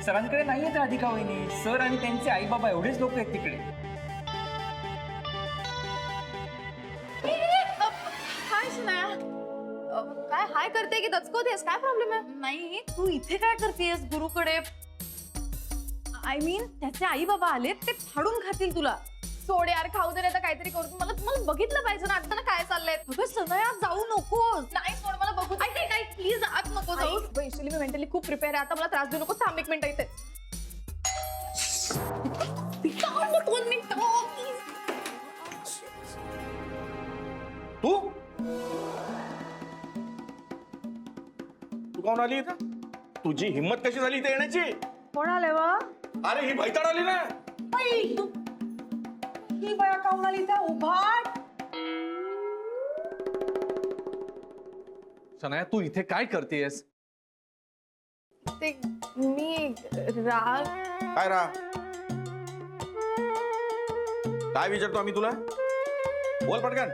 सरांकडे नाहीये राधिका वहिनी. सर आणि त्यांचे आई बाबा एवढेच लोक आहेत तिकडे. हाय शनाया. काय हाय करते की दचकवतेस? काय प्रॉब्लेम आहे? नाही, तू इथे काय करतेस गुरुकडे? आय मीन त्याचे आई बाबा आलेत, ते फाडून खातील तुला. सोड यार, खाऊ दे तर काहीतरी करू. मला बघितलं पाहिजे ना आता काय चाललंय. अगं सनया, जाऊ नकोस. नाही सोड, मला बघू. ऐक प्लीज, आत नको जाऊ. वैशाली, मी मेंटली खूप प्रिपेअर आहे. आता मला त्रास देऊ नको. थांब एक मिनिट इथे. 2 मिनिटं प्लीज. तू कोण आली इथं? तुझी हिम्मत कशी झाली इथे येण्याची? कोण आले वा? अरे ही भैताड आली ना. ही बया काऊन आली त्या उभाट? शनाया, तू इथे काय करतेयस? ते मी राग. काय रा काय विचारतो आम्ही तुला? बोल पटकन.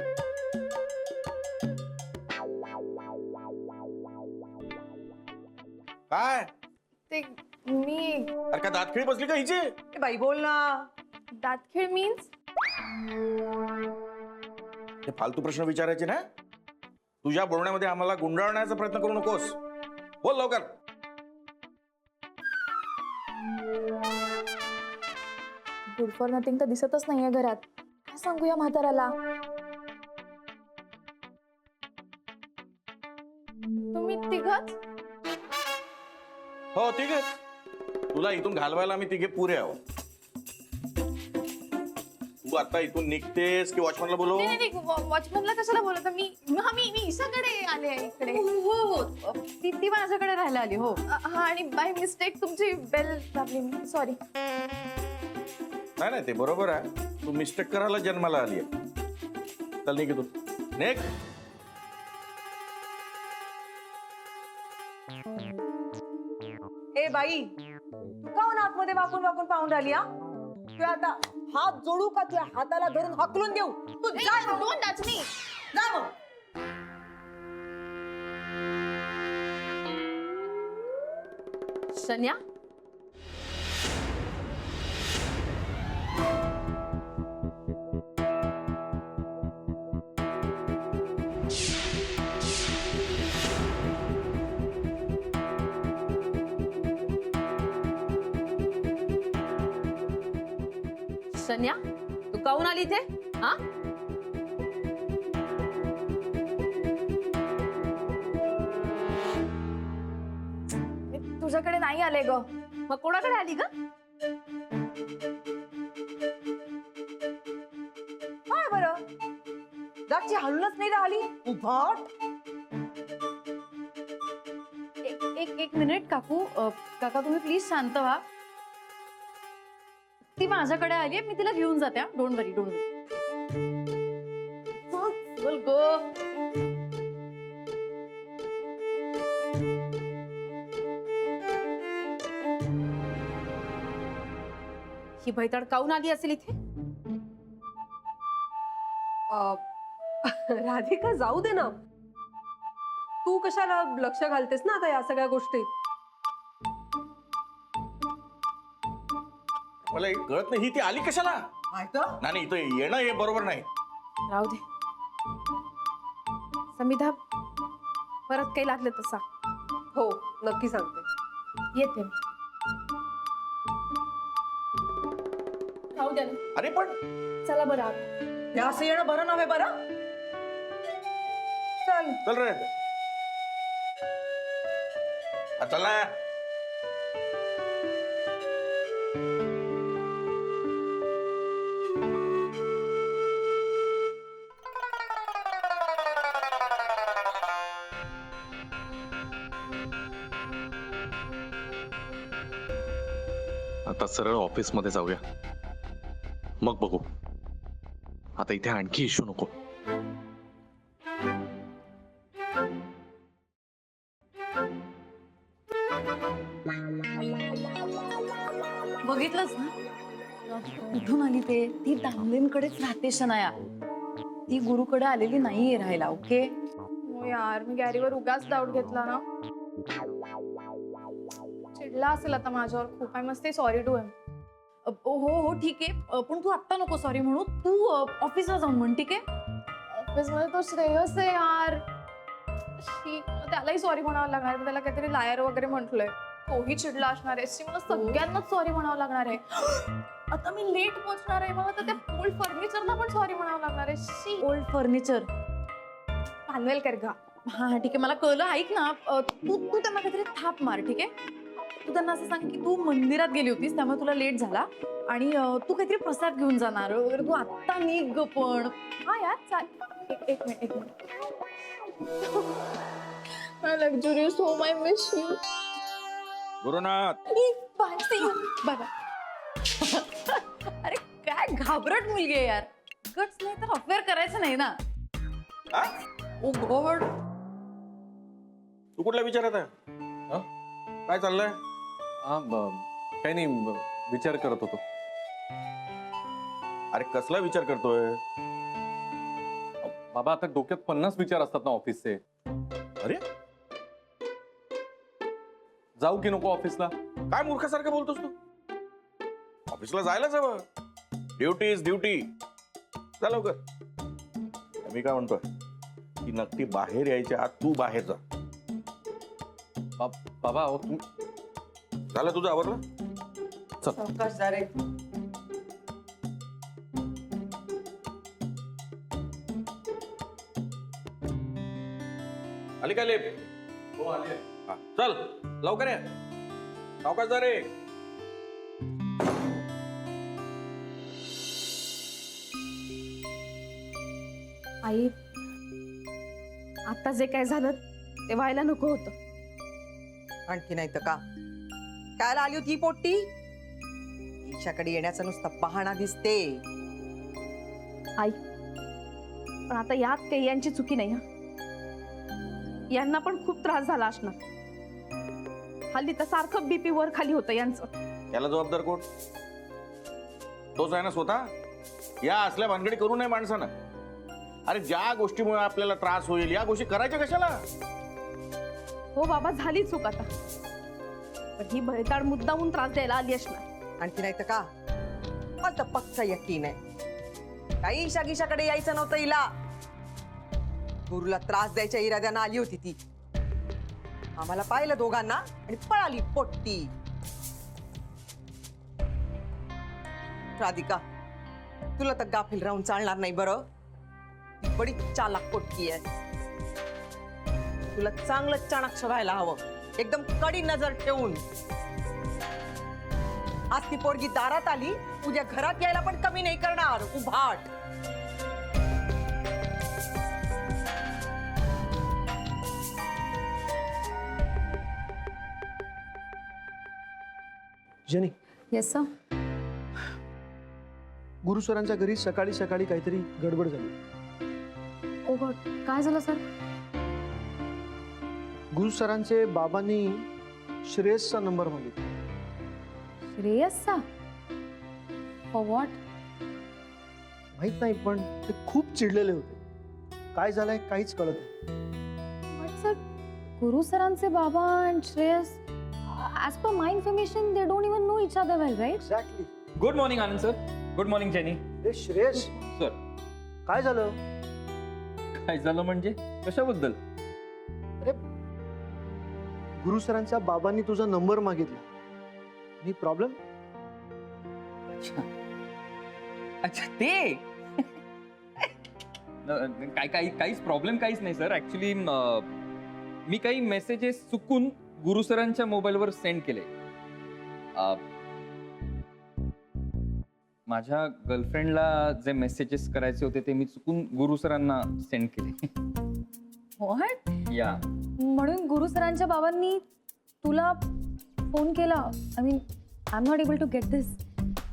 काय? ते मी अरे काय दातखिळी बसली का हिची? ए बाई बोल ना. दातखिळ मीन्स हे फालतू प्रश्न विचारायचे ना. तुझ्या बोलण्यामध्ये आम्हाला गुंडाळण्याचा प्रयत्न करू नकोस. बोल लवकर. गुड फॉर नथिंग तर दिसतच नाहीये घरात. काय सांगूया म्हाताऱ्याला? तुम्ही तिघच? हो ठीक आहे. तुला इथून घालवायला आम्ही तिघे पुरे आहोत. तू आता इथून निघतेस की वॉचमॅनला बोलव? नाही, वॉचमॅनला कशाला बोलत? मी ईशाकडे आले आहे इकडे. हो, ती माझ्याकडे राहायला आली. हो हा, आणि बाय मिस्टेक तुमची बेल दाबली मी. सॉरी. नाही ते बरोबर आहे. तू मिस्टेक करायला जन्माला आली आहे. चल निघ तू. निघ. ए बाई, काऊन आतमध्ये वाकून वाकून पाहून राहिली? हा, तू आता हात जोडू का तुझ्या हाताला धरून हकलून देऊ? तू जा ना. Don't touch me. जा मग. शन्या, शन्या, तू काऊन आली इथे? हा, मी तुझ्याकडे नाही आले ग. मग कोणाकडे आली ग? काय बरं, जागची हलूनच नाही राहिली उभाट. एक मिनिट काकू. काका तुम्ही प्लीज शांत व्हा. ती माझ्याकडे आली आहे, मी तिला घेऊन जाते. डोंट वरी. बोल गो. ही भैताड काऊन आली असेल इथे? राधिका, जाऊ दे ना. तू कशाला लक्ष घालतेस ना आता या सगळ्या गोष्टीत? मला एक कळत नाही, ही ती आली कशाला? नाही इथं येणं हे बरोबर नाही. राहू दे. समिधा, परत काही लागलं तसा हो, नक्की सांगते. येते. राहू द्या ना. अरे पण चला बरं आत. हे असं येणं बरं नव्हे. बरं चल. चल रे. चल ना. आता सरळ ऑफिस मध्ये जाऊया, मग बघू. आता इथे आणखी इश्यू नको. बघितलंच ना कुठून आली ते? ती दामलेंकडेच राहते शनाया. ती गुरुकडे आलेली नाहीये राहायला. ओके हो यार, मी गॅरीवर उगाच डाऊट घेतला ना. चिडला असेल आता माझ्यावर खूप. I must say sorry to him. हो हो ठीक आहे, पण तू आत्ता नको सॉरी म्हणू, तू ऑफिसला जाऊन म्हण, ठीक आहे? ऑफिस मध्ये तो श्रेयस आहे यार. त्यालाही सॉरी म्हणावं लागणार. मी त्याला काहीतरी लायर वगैरे म्हटलंय. तोही चिडला असणार आहे. मला सगळ्यांनाच सॉरी म्हणावं लागणार आहे. आता मी लेट पोहोचणार आहे. मला तर त्या ओल्ड फर्निचरला पण सॉरी म्हणावं लागणार आहे. Old furniture. पानवेलकर का? हा ठीक आहे, मला कळलं. ऐक ना, तू त्यांना काहीतरी थाप मार, ठीक आहे? तू त्यांना असं सांग की तू मंदिरात गेली होतीस त्यामुळे तुला लेट झाला आणि तू काहीतरी प्रसाद घेऊन जाणार वगैरे. तू आत्ता निघ ग पण. हा यार एक minute. My luxurious home, I miss you. Gurunath, बघा. अरे काय घाबरट मुलगी आहे यार. गट्स नाही तर अफेअर करायचं नाही ना. हा? ओ गॉड. तू कुठला विचारत आहे? काय चाललंय? काही नाही, विचार करत होतो. अरे कसला विचार करतोय? बाबा आता डोक्यात 50 विचार असतात ना ऑफिसचे. अरे जाऊ की नको ऑफिसला? काय मूर्खासारखं बोलतोस तू? ऑफिसला जायलाच हवं. Duty is duty. जा लवकर. मी काय म्हणतोय की नक्की बाहेर यायच्या आत तू बाहेर जा. बाबा अहो, झालं तुझं आवरलं? सावकाश जा रे. आली काय लेप? हो आले. हा, चल लवकर ये. सावकाश जा रे. आई, आता जे काय झालं ते व्हायला नको होतं. आणखी नाही तर का? काय आली होती ही पोट्टी? ईशाकडे येण्याचा नुसता बहाणा दिसते. आई, पण आता यात काही यांची चुकी नाही. यांना पण खूप त्रास झाला असणार. हल्ली तर सारखं बीपी वर खाली होतं यांचं. याला जबाबदार कोण? तोच आहे ना स्वतः. या असल्या भानगडी करू नये माणसानं. अरे ज्या गोष्टीमुळे आपल्याला त्रास होईल या गोष्टी करायच्या कशाला? हो बाबा, झाली चूक आता. पण ही भयताड मुद्दामून त्रास द्यायला आली असणार. आणखी नाही तर का? मला तर पक्का यकीन आहे काही ईशा गिशाकडे यायचं नव्हतं हिला. गुरुला त्रास द्यायच्या इराद्यानं आली होती ती. आम्हाला पाहिलं दोघांना आणि पळाली पोट्टी. राधिका, तुला तर गाफील राहून चालणार नाही बरं. ती बडी चालाक पोट्टी आहे. तुला चांगलं चाणाक्ष व्हायला हवं, एकदम कडी नजर ठेवून. आज ती पोरगी दारात आली, उद्या घरात यायला पण कमी नाही करणार. उभाट. Jenny, yes sir. गुरु सरांच्या घरी सकाळी सकाळी काहीतरी गडबड झाली. ओ गॉड, काय झालं सर? गुरु सरांचे बाबांनी श्रेयसचा नंबर मागितला. श्रेयसचा? For what? माहित नाही, पण ते खूप चिडलेले होते. काय झालंय काहीच कळत नाही. बट सर, गुरु सरांचे बाबा and Shreyas, as per my information, they don't even know each other well, right? Exactly. Good morning Anand sir. Good morning Jenny. हे श्रेयस, सर, काय झालं? काय झालं म्हणजे कशाबद्दल? गुरु सरांच्या बाबांनी तुझा नंबर मागितला. any problem? अच्छा ते काहीच प्रॉब्लेम काहीच नाही सर. ऍक्च्युली मी काही मेसेजेस चुकून गुरु सरांच्या मोबाईलवर सेंड केले. माझ्या गर्लफ्रेंडला जे मेसेजेस करायचे होते ते मी चुकून गुरु सरांना सेंड केले. What? या म्हणून गुरु सरांच्या बाबांनी तुला फोन केला? I mean, I am not able to get this.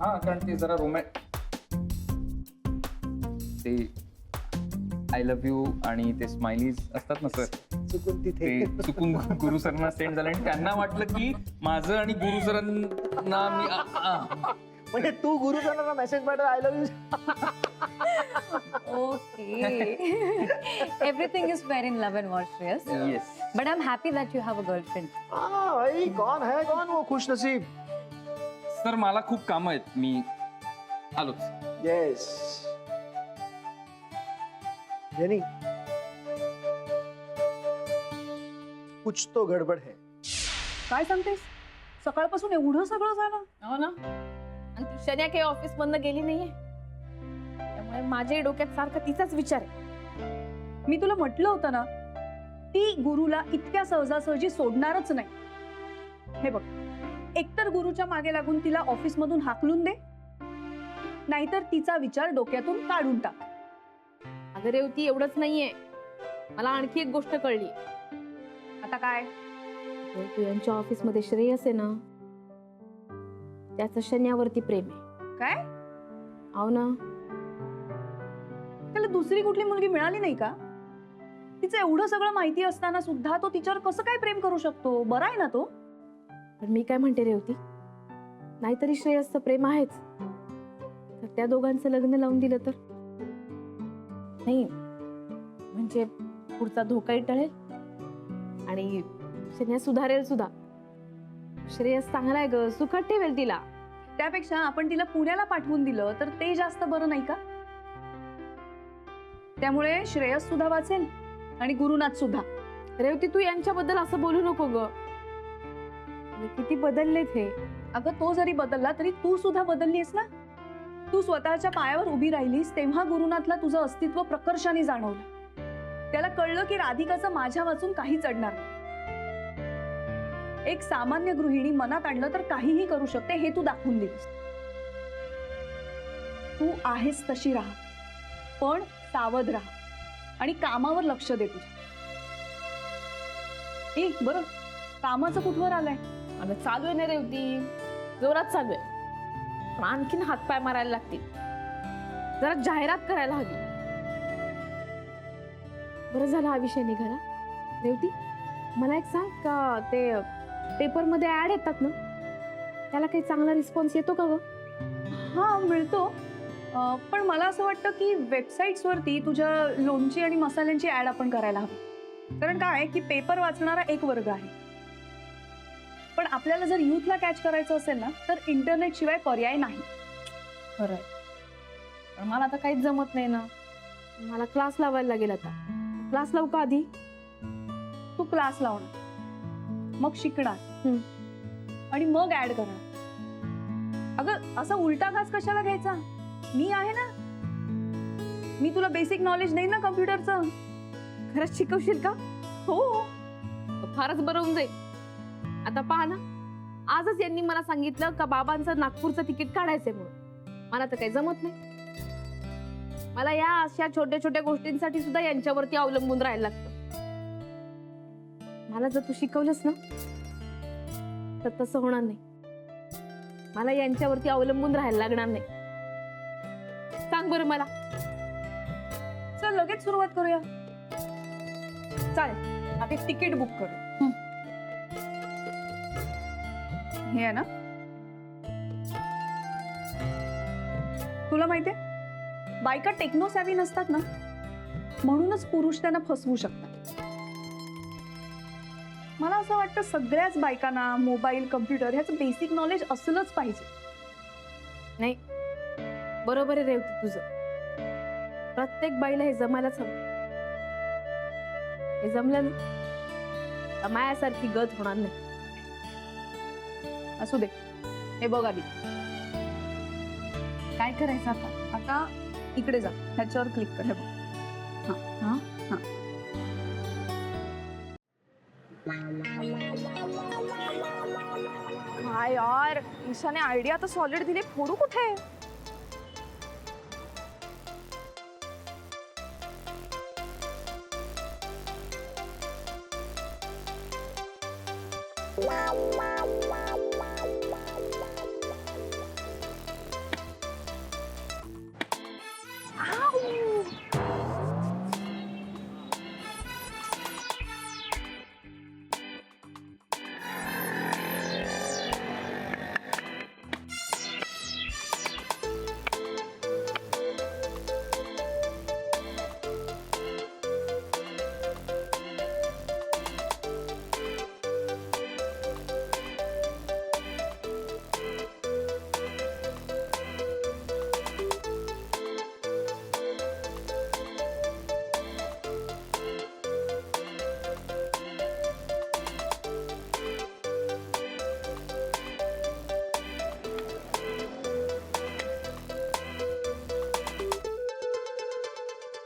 हा, कारण ते जरा ते आय लव्ह यू आणि ते स्माइलीज असतात ना सर, चुकून ते तिथे चुकून गुरु सरांना सेंड झालं आणि त्यांना वाटलं की माझं आणि गुरु सरांना मी म्हणजे तू गुरु सरांना मेसेज पाठव, I love you. Oh Everything is fair in love and war, Shreyas. Yes But I'm happy that you have a girlfriend. हाँ भाई कौन है कौन वो खुश नसीब. सर मला खूप कामं आहेत, मी आलोच. येस जेनी, कुछ तो गडबड है. काय सांगतेस सकाळपासून एवढं सगळं झालं. हो ना. आणि ती शन्या काही ऑफिस मधनं गेली नाहीये, त्यामुळे माझ्या डोक्यात सारखा तिचाच विचार आहे. मी तुला म्हटलं होतं ना, ती गुरुला इतक्या सहजासहजी सोडणारच नाही. हे बघ, एकतर गुरुच्या मागे लागून तिला ऑफिस मधून हाकलून दे, नाहीतर तिचा विचार डोक्यातून काढून टाक. अगं रेवती, एवढंच नाहीये, मला आणखी एक गोष्ट कळली. आता काय? तू यांच्या ऑफिस मध्ये श्रेयस आहे ना, त्याचं शन्यावरती प्रेम आहे. काय? हो ना. त्याला दुसरी कुठली मुलगी मिळाली नाही का? तिचं एवढं सगळं माहिती असताना सुद्धा तो तिच्यावर कसं काय प्रेम करू शकतो? बरा आहे ना तो. पण मी काय म्हणते रेवती, नाहीतरी श्रेयसचं प्रेम आहेच, तर त्या दोघांचं लग्न लावून दिलं तर? नाही म्हणजे पुढचा धोकाही टळेल आणि शन्या सुधारेल सुद्धा. श्रेयस चांगला आहे ग, सुखात ठेवेल तिला. त्यापेक्षा आपण तिला पुण्याला पाठवून दिलं तर ते जास्त बरं नाही का? त्यामुळे श्रेयस सुद्धा वाचेल आणि गुरुनाथ सुद्धा. रेवती, तू यांच्याबद्दल असं बोलू नको ग. किती बदलले ते. अगं तो जरी बदलला तरी तू सुद्धा बदललीस ना. तू स्वतःच्या पायावर उभी राहिलीस तेव्हा गुरुनाथला तुझं अस्तित्व प्रकर्षाने जाणवलं. त्याला कळलं की राधिकाचं माझ्या वाचून काहीच अडणार नाही. एक सामान्य गृहिणी मनात आणलं तर काहीही करू शकते हे तू दाखवून दिलीस. तू आहेस तशी राहा, पण सावध राहा आणि कामावर लक्ष दे तुझ्या. ए बरं, कामाचं कुठवर आलंय? अगं चालू आहे ना रेवती, जोरात चालू आहे. पण आणखीन हातपाय मारायला लागतील, जरा जाहिरात करायला हवी. बरं झालं हा विषय निघाला. रेवती, मला एक सांग, का ते पेपर मध्ये ऍड येतात ना, त्याला काही चांगला रिस्पॉन्स येतो का ग? हा मिळतो, पण मला असं वाटतं की वेबसाईट्स वरती तुझ्या लोणची आणि मसाल्यांची ऍड आपण करायला हवी. कारण काय की पेपर वाचणारा एक वर्ग आहे, पण आपल्याला जर युथला कॅच करायचं असेल ना तर इंटरनेट शिवाय पर्याय नाही. खरंय, पण मला आता काहीच जमत नाही ना. मला क्लास लावायला लागेल आता. क्लास लावू का आधी? तू क्लास लावणार, मग शिकणार आणि मग ऍड करणार. अगं असा उलटा घास कशाला घ्यायचा? मी आहे ना, मी तुला बेसिक नॉलेज देईन ना कम्प्युटरचं. खरंच शिकवशील का? हो. फारच बरं होऊन जाईल. आता पहा ना, आजच यांनी मला सांगितलं का बाबांचं नागपूरचं तिकीट काढायचंय म्हणून. मला तर काही जमत नाही. मला या अशा छोट्या छोट्या गोष्टींसाठी सुद्धा यांच्यावरती अवलंबून राहायला लागतं. मला जर तू शिकवलंस ना तर तसं होणार नाही. मला यांच्यावरती अवलंबून राहायला लागणार नाही. सांग बरं मला. चल लगेच सुरुवात करूया. चालेल, आधी तिकीट बुक करूया. हे आहे ना, तुला माहितीये बायका टेक्नो सॅव्ही नसतात ना, म्हणूनच पुरुष त्यांना फसवू शकतात. मला असं वाटतं सगळ्याच बायकांना मोबाईल कम्प्युटर ह्याचं बेसिक नॉलेज असलंच पाहिजे. नाही, बरोबर आहे रेवती तुझं. प्रत्येक बाईला हे जमायलाच हवं. हे जमलं ना तर मायासारखी गत होणार नाही. असू दे, हे बघ आधी काय करायचं आता? आता इकडे जा, ह्याच्यावर क्लिक कर. हे बघ. हा हा. काय यार, ईशाने आयडिया तर सॉलिड दिली, फोडू कुठे?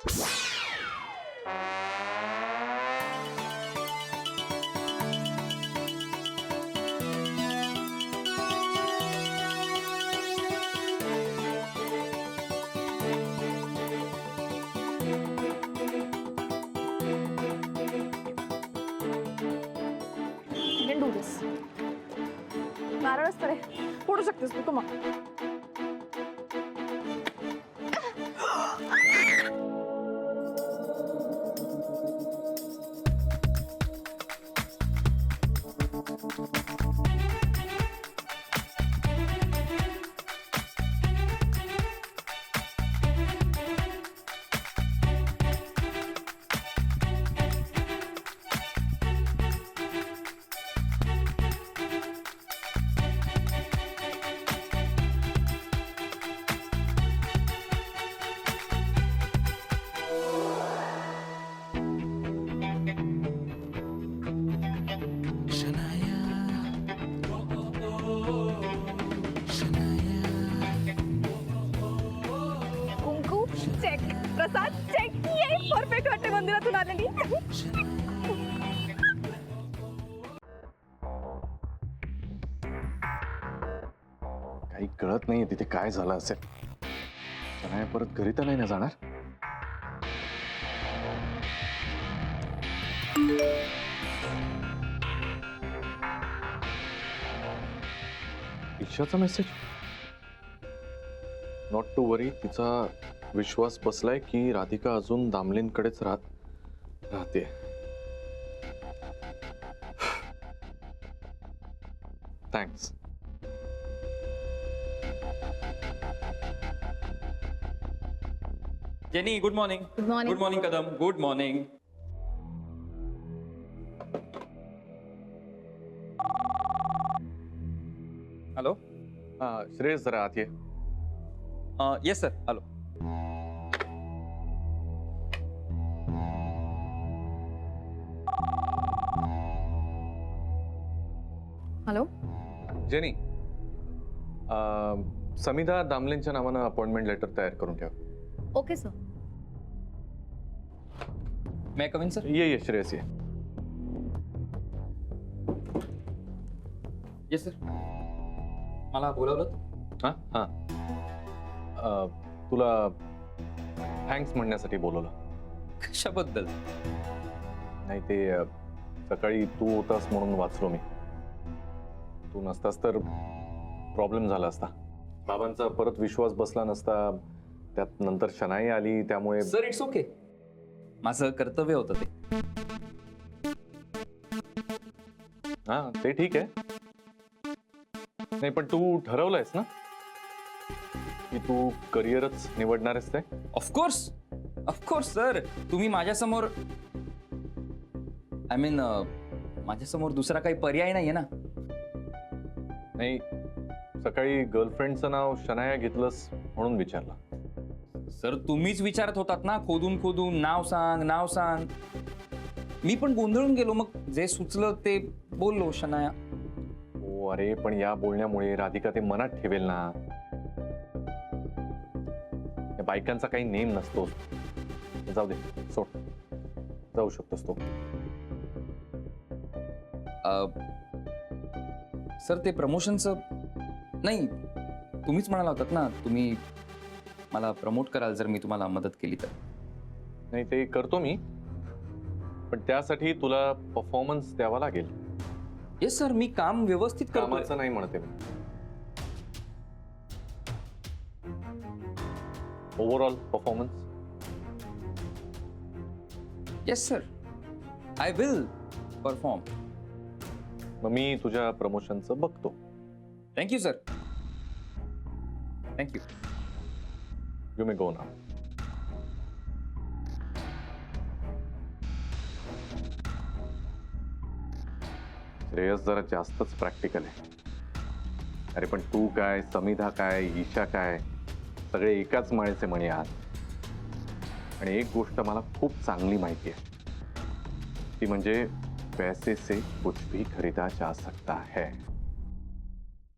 You can do this. नारळच तर आहे. फोडू शकतेस तू मग. कुंकू चेक, प्रसाद चेक. परफेक्ट वाटते मंदिरातून आलेली. काही कळत नाहीये तिथे काय झालं असेल. शनाया परत घरी तर नाही ना जाणार. ईशाचा मेसेज. Not to worry. तिचा विश्वास बसलाय की राधिका अजून दामलेंकडेच राहते. Thanks. Jenny good morning. Good morning. Good morning Kadam. Good morning. Hello. Shreyas जरा आत ये. Yes sir. Hello. Hello. Jenny, Samidha दामलेंच्या नावानं अपॉइंटमेंट लेटर तयार करून ठेव. Okay sir. May come in sir. ये श्रेयस ये. Yes sir. मला बोलावलं. हा हा. तुला थँक्स म्हणण्यासाठी बोलवलं. कशाबद्दल? नाही ते सकाळी तू होतास म्हणून वाचलो मी. तू नसतास तर प्रॉब्लेम झाला असता. बाबांचा परत विश्वास बसला नसता. त्यात नंतर शनाई आली त्यामुळे. Sir it's okay. माझं कर्तव्य होतं ते. हा ते ठीक आहे. नाही पण तू ठरवलंयस ना की तू करिअरच निवडणार आहेस ते. Of course of course sir. तुम्ही माझ्यासमोर आय मीन माझ्यासमोर दुसरा काही पर्याय नाहीये ना. नाही सकाळी गर्लफ्रेंडचं नाव शनाया घेतलंस म्हणून विचारलं. सर तुम्हीच विचारत होतात ना खोदून खोदून नाव सांग नाव सांग. मी पण गोंधळून गेलो. मग जे सुचलं ते बोललो शनाया. हो अरे पण या बोलण्यामुळे राधिका ते मनात ठेवेल ना. या बायकांचा काही नेम नसतो. जाऊ दे सोड. जाऊ शकतोस तो. सर ते प्रमोशनचं नाही तुम्हीच म्हणाला होतात ना. तुम्ही मला प्रमोट कराल जर मी तुम्हाला मदत केली तर. नाही ते करतो मी. पण त्यासाठी तुला परफॉर्मन्स द्यावा लागेल. Yes sir. मी काम व्यवस्थित करतो. कामाचं नाही म्हणते मी. Overall performance. Yes sir. I will perform. मग मी तुझ्या प्रमोशनचं बघतो. Thank you sir. Thank you. You may go now. Shreyas जरा जास्तच प्रॅक्टिकल आहे. अरे पण तू काय, समिधा काय, ईशा काय, सगळे एकाच माळेचे मणी आहात. आणि एक गोष्ट मला खूप चांगली माहिती आहे. ती म्हणजे पैसे से कुछ भी खरीदा जा सकता है.